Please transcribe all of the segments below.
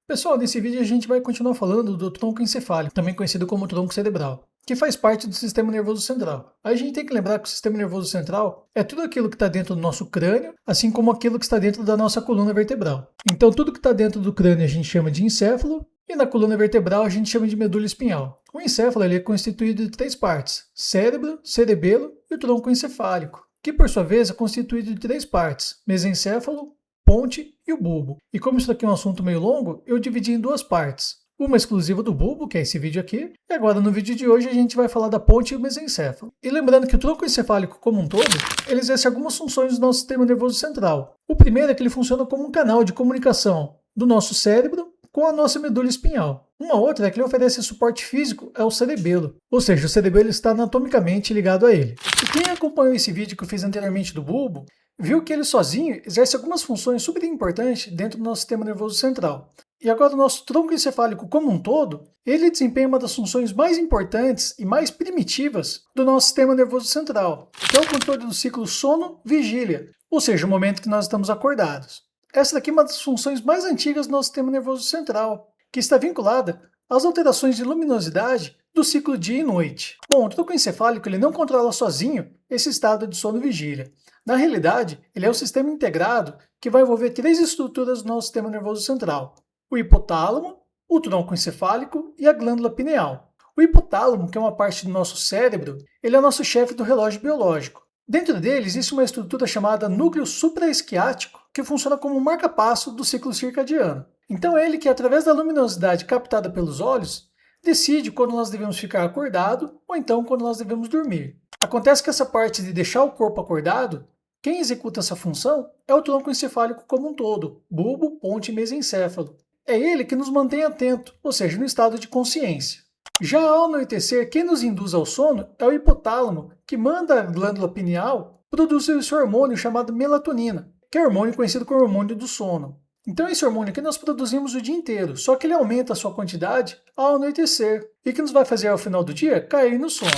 Pessoal, nesse vídeo a gente vai continuar falando do tronco encefálico, também conhecido como tronco cerebral, que faz parte do sistema nervoso central. Aí a gente tem que lembrar que o sistema nervoso central é tudo aquilo que está dentro do nosso crânio, assim como aquilo que está dentro da nossa coluna vertebral. Então tudo que está dentro do crânio a gente chama de encéfalo, e na coluna vertebral a gente chama de medula espinhal. O encéfalo ele é constituído de três partes: cérebro, cerebelo e o tronco encefálico, que por sua vez é constituído de três partes: mesencéfalo, ponte e o bulbo. E como isso aqui é um assunto meio longo, eu dividi em duas partes. Uma exclusiva do bulbo, que é esse vídeo aqui, e agora no vídeo de hoje a gente vai falar da ponte e o mesencéfalo. E lembrando que o tronco encefálico como um todo, ele exerce algumas funções do nosso sistema nervoso central. O primeiro é que ele funciona como um canal de comunicação do nosso cérebro com a nossa medula espinhal. Uma outra é que ele oferece suporte físico ao cerebelo, ou seja, o cerebelo está anatomicamente ligado a ele. E quem acompanhou esse vídeo que eu fiz anteriormente do bulbo, viu que ele sozinho exerce algumas funções super importantes dentro do nosso sistema nervoso central. E agora o nosso tronco encefálico como um todo, ele desempenha uma das funções mais importantes e mais primitivas do nosso sistema nervoso central, que é o controle do ciclo sono-vigília, ou seja, o momento que nós estamos acordados. Essa daqui é uma das funções mais antigas do nosso sistema nervoso central, que está vinculada às alterações de luminosidade do ciclo dia e noite. Bom, o tronco encefálico ele não controla sozinho esse estado de sono-vigília. Na realidade, ele é um sistema integrado que vai envolver três estruturas do nosso sistema nervoso central: o hipotálamo, o tronco encefálico e a glândula pineal. O hipotálamo, que é uma parte do nosso cérebro, ele é o nosso chefe do relógio biológico. Dentro dele existe uma estrutura chamada núcleo supraesquiático, que funciona como um marca-passo do ciclo circadiano. Então é ele que, através da luminosidade captada pelos olhos, decide quando nós devemos ficar acordado ou então quando nós devemos dormir. Acontece que essa parte de deixar o corpo acordado, quem executa essa função é o tronco encefálico como um todo, bulbo, ponte e mesencéfalo. É ele que nos mantém atento, ou seja, no estado de consciência. Já ao anoitecer, quem nos induz ao sono é o hipotálamo, que manda a glândula pineal produzir esse hormônio chamado melatonina, que é o hormônio conhecido como hormônio do sono. Então esse hormônio aqui nós produzimos o dia inteiro, só que ele aumenta a sua quantidade ao anoitecer, e que nos vai fazer ao final do dia cair no sono.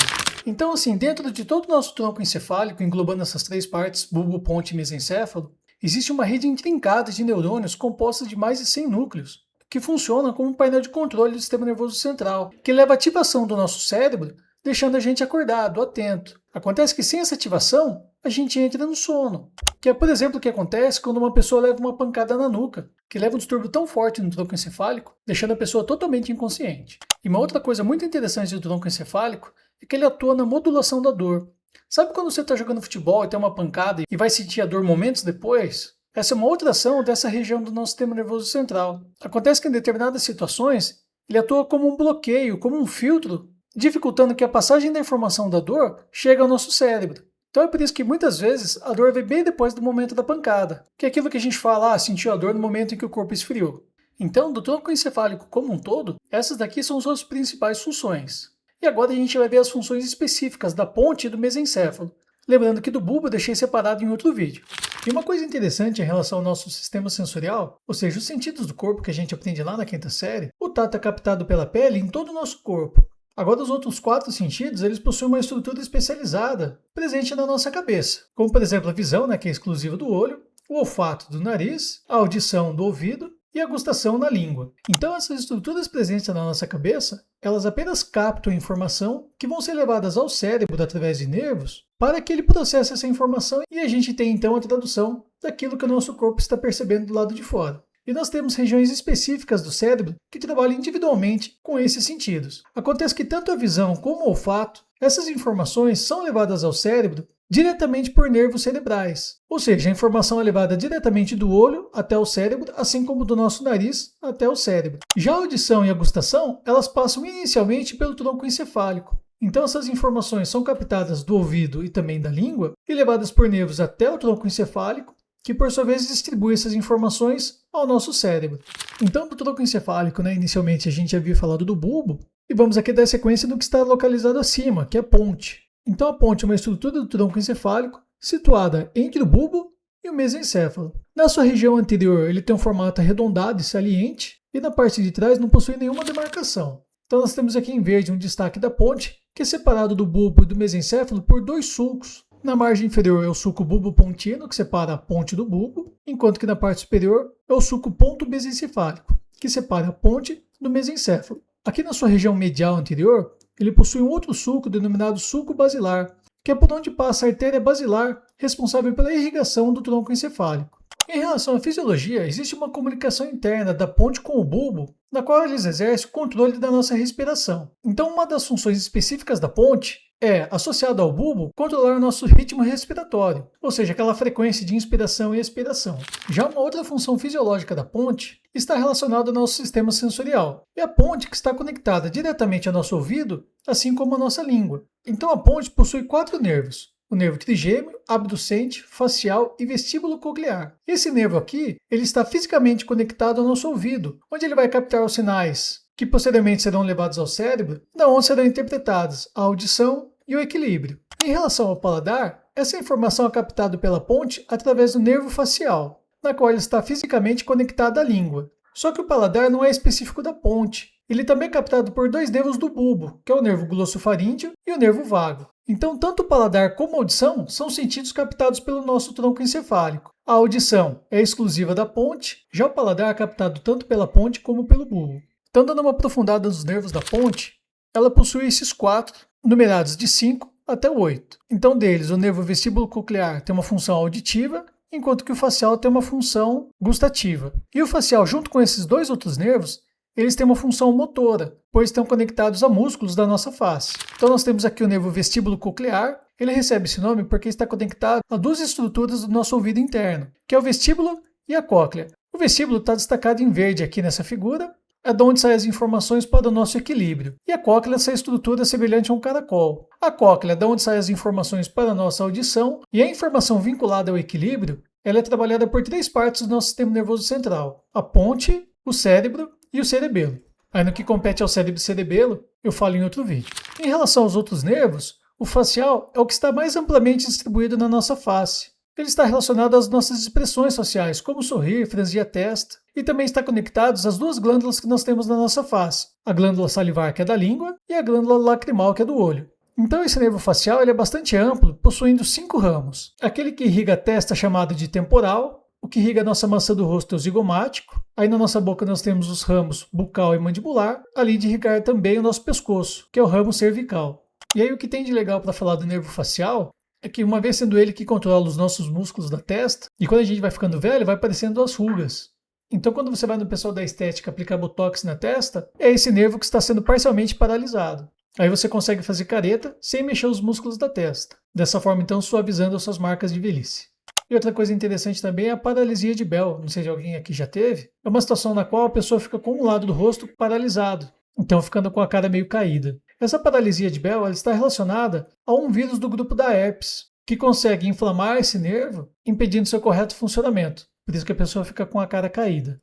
Então assim, dentro de todo o nosso tronco encefálico, englobando essas três partes, bulbo, ponte e mesencéfalo, existe uma rede intrincada de neurônios composta de mais de 100 núcleos, que funcionam como um painel de controle do sistema nervoso central, que leva à ativação do nosso cérebro, deixando a gente acordado, atento. Acontece que sem essa ativação, a gente entra no sono, que é, por exemplo, o que acontece quando uma pessoa leva uma pancada na nuca, que leva um distúrbio tão forte no tronco encefálico, deixando a pessoa totalmente inconsciente. E uma outra coisa muito interessante do tronco encefálico é que ele atua na modulação da dor. Sabe quando você está jogando futebol e tem uma pancada e vai sentir a dor momentos depois? Essa é uma outra ação dessa região do nosso sistema nervoso central. Acontece que em determinadas situações, ele atua como um bloqueio, como um filtro, dificultando que a passagem da informação da dor chegue ao nosso cérebro. Então é por isso que muitas vezes a dor vem bem depois do momento da pancada, que é aquilo que a gente fala, sentiu a dor no momento em que o corpo esfriou. Então, do tronco encefálico como um todo, essas daqui são suas principais funções. E agora a gente vai ver as funções específicas da ponte e do mesencéfalo. Lembrando que do bulbo eu deixei separado em outro vídeo. E uma coisa interessante em relação ao nosso sistema sensorial, ou seja, os sentidos do corpo que a gente aprende lá na quinta série, o tato é captado pela pele em todo o nosso corpo. Agora os outros 4 sentidos, eles possuem uma estrutura especializada presente na nossa cabeça, como por exemplo a visão, que é exclusiva do olho, o olfato do nariz, a audição do ouvido e a gustação na língua. Então essas estruturas presentes na nossa cabeça, elas apenas captam a informação que vão ser levadas ao cérebro através de nervos para que ele processe essa informação e a gente tenha então a tradução daquilo que o nosso corpo está percebendo do lado de fora. E nós temos regiões específicas do cérebro que trabalham individualmente com esses sentidos. Acontece que tanto a visão como o olfato, essas informações são levadas ao cérebro diretamente por nervos cerebrais. Ou seja, a informação é levada diretamente do olho até o cérebro, assim como do nosso nariz até o cérebro. Já a audição e a gustação, elas passam inicialmente pelo tronco encefálico. Então essas informações são captadas do ouvido e também da língua e levadas por nervos até o tronco encefálico, que por sua vez distribui essas informações ao nosso cérebro. Então do tronco encefálico, inicialmente a gente havia falado do bulbo, e vamos aqui dar sequência no que está localizado acima, que é a ponte. Então a ponte é uma estrutura do tronco encefálico situada entre o bulbo e o mesencéfalo. Na sua região anterior ele tem um formato arredondado e saliente, e na parte de trás não possui nenhuma demarcação. Então nós temos aqui em verde um destaque da ponte, que é separado do bulbo e do mesencéfalo por 2 sulcos. Na margem inferior é o sulco bulbo-pontino, que separa a ponte do bulbo, enquanto que na parte superior é o sulco ponto-mesencefálico, que separa a ponte do mesencéfalo. Aqui na sua região medial anterior, ele possui um outro sulco denominado sulco basilar, que é por onde passa a artéria basilar, responsável pela irrigação do tronco encefálico. Em relação à fisiologia, existe uma comunicação interna da ponte com o bulbo, na qual eles exercem o controle da nossa respiração. Então, uma das funções específicas da ponte é, associada ao bulbo, controlar o nosso ritmo respiratório, ou seja, aquela frequência de inspiração e expiração. Já uma outra função fisiológica da ponte está relacionada ao nosso sistema sensorial. É a ponte que está conectada diretamente ao nosso ouvido, assim como a nossa língua. Então a ponte possui 4 nervos: o nervo trigêmeo, abducente, facial e vestíbulo coclear. Esse nervo aqui, ele está fisicamente conectado ao nosso ouvido, onde ele vai captar os sinais que posteriormente serão levados ao cérebro, da onde serão interpretadas a audição e o equilíbrio. Em relação ao paladar, essa informação é captada pela ponte através do nervo facial, na qual ele está fisicamente conectado à língua. Só que o paladar não é específico da ponte. Ele também é captado por 2 nervos do bulbo, que é o nervo glossofaríngeo e o nervo vago. Então, tanto o paladar como a audição são sentidos captados pelo nosso tronco encefálico. A audição é exclusiva da ponte, já o paladar é captado tanto pela ponte como pelo bulbo. Então, dando uma aprofundada nos nervos da ponte, ela possui esses 4, numerados de 5 até 8. Então, deles, o nervo vestíbulo coclear tem uma função auditiva, enquanto que o facial tem uma função gustativa. E o facial, junto com esses 2 outros nervos, eles têm uma função motora, pois estão conectados a músculos da nossa face. Então, nós temos aqui o nervo vestíbulo coclear. Ele recebe esse nome porque está conectado a 2 estruturas do nosso ouvido interno, que é o vestíbulo e a cóclea. O vestíbulo está destacado em verde aqui nessa figura, é de onde saem as informações para o nosso equilíbrio. E a cóclea é essa estrutura semelhante a um caracol. A cóclea é de onde saem as informações para a nossa audição, e a informação vinculada ao equilíbrio, ela é trabalhada por 3 partes do nosso sistema nervoso central: a ponte, o cérebro e o cerebelo. Aí no que compete ao cérebro e cerebelo, eu falo em outro vídeo. Em relação aos outros nervos, o facial é o que está mais amplamente distribuído na nossa face. Ele está relacionado às nossas expressões faciais, como sorrir, franzir a testa, e também está conectado às 2 glândulas que nós temos na nossa face: a glândula salivar, que é da língua, e a glândula lacrimal, que é do olho. Então esse nervo facial ele é bastante amplo, possuindo 5 ramos. Aquele que irriga a testa é chamado de temporal, o que irriga a nossa maçã do rosto é o zigomático, aí na nossa boca nós temos os ramos bucal e mandibular, além de irrigar também o nosso pescoço, que é o ramo cervical. E aí o que tem de legal para falar do nervo facial é que, uma vez sendo ele que controla os nossos músculos da testa, e quando a gente vai ficando velho, vai aparecendo as rugas. Então, quando você vai no pessoal da estética aplicar botox na testa, é esse nervo que está sendo parcialmente paralisado. Aí você consegue fazer careta sem mexer os músculos da testa. Dessa forma, então, suavizando as suas marcas de velhice. E outra coisa interessante também é a paralisia de Bell. Não sei se alguém aqui já teve. É uma situação na qual a pessoa fica com um lado do rosto paralisado, então ficando com a cara meio caída. Essa paralisia de Bell ela está relacionada a um vírus do grupo da herpes, que consegue inflamar esse nervo, impedindo seu correto funcionamento. Por isso que a pessoa fica com a cara caída.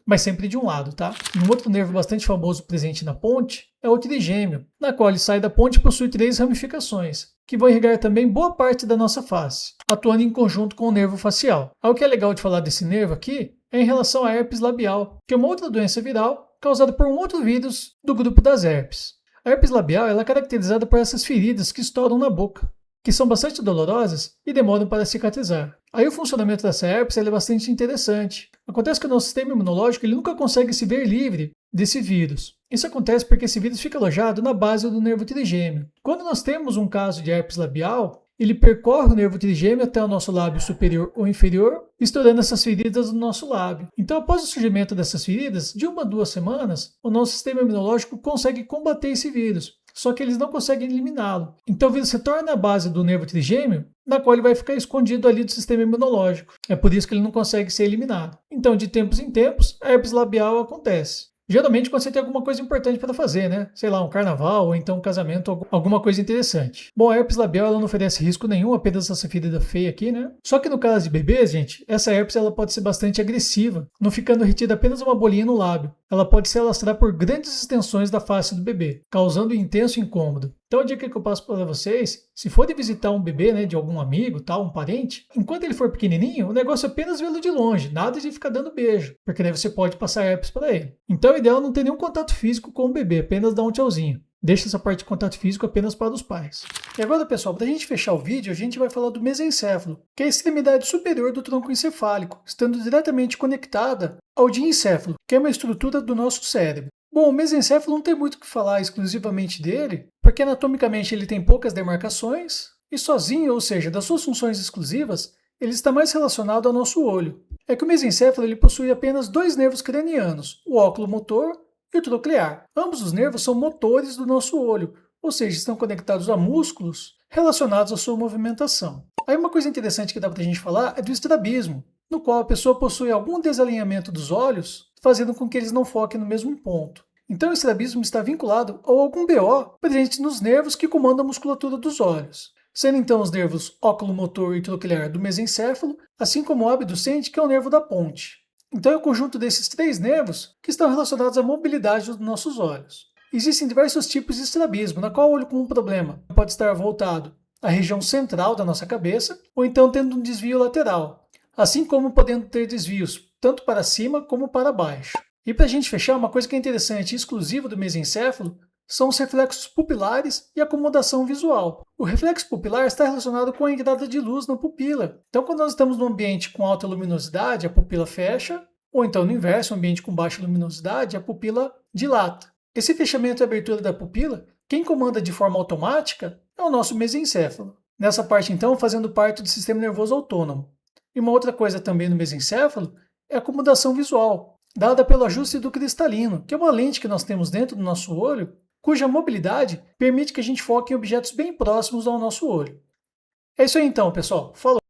Mas sempre de um lado, tá? E um outro nervo bastante famoso presente na ponte é o trigêmeo, na qual ele sai da ponte e possui 3 ramificações, que vão irrigar também boa parte da nossa face, atuando em conjunto com o nervo facial. O que é legal de falar desse nervo aqui é em relação à herpes labial, que é uma outra doença viral causada por um outro vírus do grupo das herpes. A herpes labial ela é caracterizada por essas feridas que estouram na boca, que são bastante dolorosas e demoram para cicatrizar. Aí o funcionamento dessa herpes é bastante interessante. Acontece que o nosso sistema imunológico ele nunca consegue se ver livre desse vírus. Isso acontece porque esse vírus fica alojado na base do nervo trigêmeo. Quando nós temos um caso de herpes labial, ele percorre o nervo trigêmeo até o nosso lábio superior ou inferior, estourando essas feridas no nosso lábio. Então, após o surgimento dessas feridas, de 1 a 2 semanas, o nosso sistema imunológico consegue combater esse vírus, só que eles não conseguem eliminá-lo. Então, o vírus se torna a base do nervo trigêmeo, na qual ele vai ficar escondido ali do sistema imunológico. É por isso que ele não consegue ser eliminado. Então, de tempos em tempos, a herpes labial acontece. Geralmente quando você tem alguma coisa importante para fazer, né? Sei lá, um carnaval ou então um casamento, alguma coisa interessante. Bom, a herpes labial ela não oferece risco nenhum, apenas essa ferida feia aqui, né? Só que no caso de bebês, gente, essa herpes ela pode ser bastante agressiva, não ficando retida apenas uma bolinha no lábio. Ela pode se alastrar por grandes extensões da face do bebê, causando intenso incômodo. Então a dica que eu passo para vocês, se forem visitar um bebê, né, de algum amigo, tal, um parente, enquanto ele for pequenininho, o negócio é apenas vê-lo de longe, nada de ficar dando beijo, porque daí você pode passar herpes para ele. Então é ideal não ter nenhum contato físico com o bebê, apenas dar um tchauzinho. Deixa essa parte de contato físico apenas para os pais. E agora, pessoal, para a gente fechar o vídeo, a gente vai falar do mesencéfalo, que é a extremidade superior do tronco encefálico, estando diretamente conectada ao diencéfalo, que é uma estrutura do nosso cérebro. Bom, o mesencéfalo não tem muito o que falar exclusivamente dele, porque anatomicamente ele tem poucas demarcações, e sozinho, ou seja, das suas funções exclusivas, ele está mais relacionado ao nosso olho. É que o mesencéfalo ele possui apenas dois nervos cranianos, o oculomotor e o troclear. Ambos os nervos são motores do nosso olho, ou seja, estão conectados a músculos relacionados à sua movimentação. Aí uma coisa interessante que dá para a gente falar é do estrabismo, no qual a pessoa possui algum desalinhamento dos olhos, fazendo com que eles não foquem no mesmo ponto. Então o estrabismo está vinculado a algum BO presente nos nervos que comandam a musculatura dos olhos, sendo então os nervos oculomotor e troclear do mesencéfalo, assim como o abducente, que é o nervo da ponte. Então é o conjunto desses três nervos que estão relacionados à mobilidade dos nossos olhos. Existem diversos tipos de estrabismo, na qual o olho com um problema pode estar voltado à região central da nossa cabeça, ou então tendo um desvio lateral, assim como podendo ter desvios tanto para cima como para baixo. E para a gente fechar, uma coisa que é interessante e exclusiva do mesencéfalo são os reflexos pupilares e acomodação visual. O reflexo pupilar está relacionado com a entrada de luz na pupila. Então, quando nós estamos num ambiente com alta luminosidade, a pupila fecha, ou então no inverso, um ambiente com baixa luminosidade, a pupila dilata. Esse fechamento e abertura da pupila, quem comanda de forma automática é o nosso mesencéfalo. Nessa parte, então, fazendo parte do sistema nervoso autônomo. E uma outra coisa também no mesencéfalo é a acomodação visual, dada pelo ajuste do cristalino, que é uma lente que nós temos dentro do nosso olho, cuja mobilidade permite que a gente foque em objetos bem próximos ao nosso olho. É isso aí então, pessoal. Falou!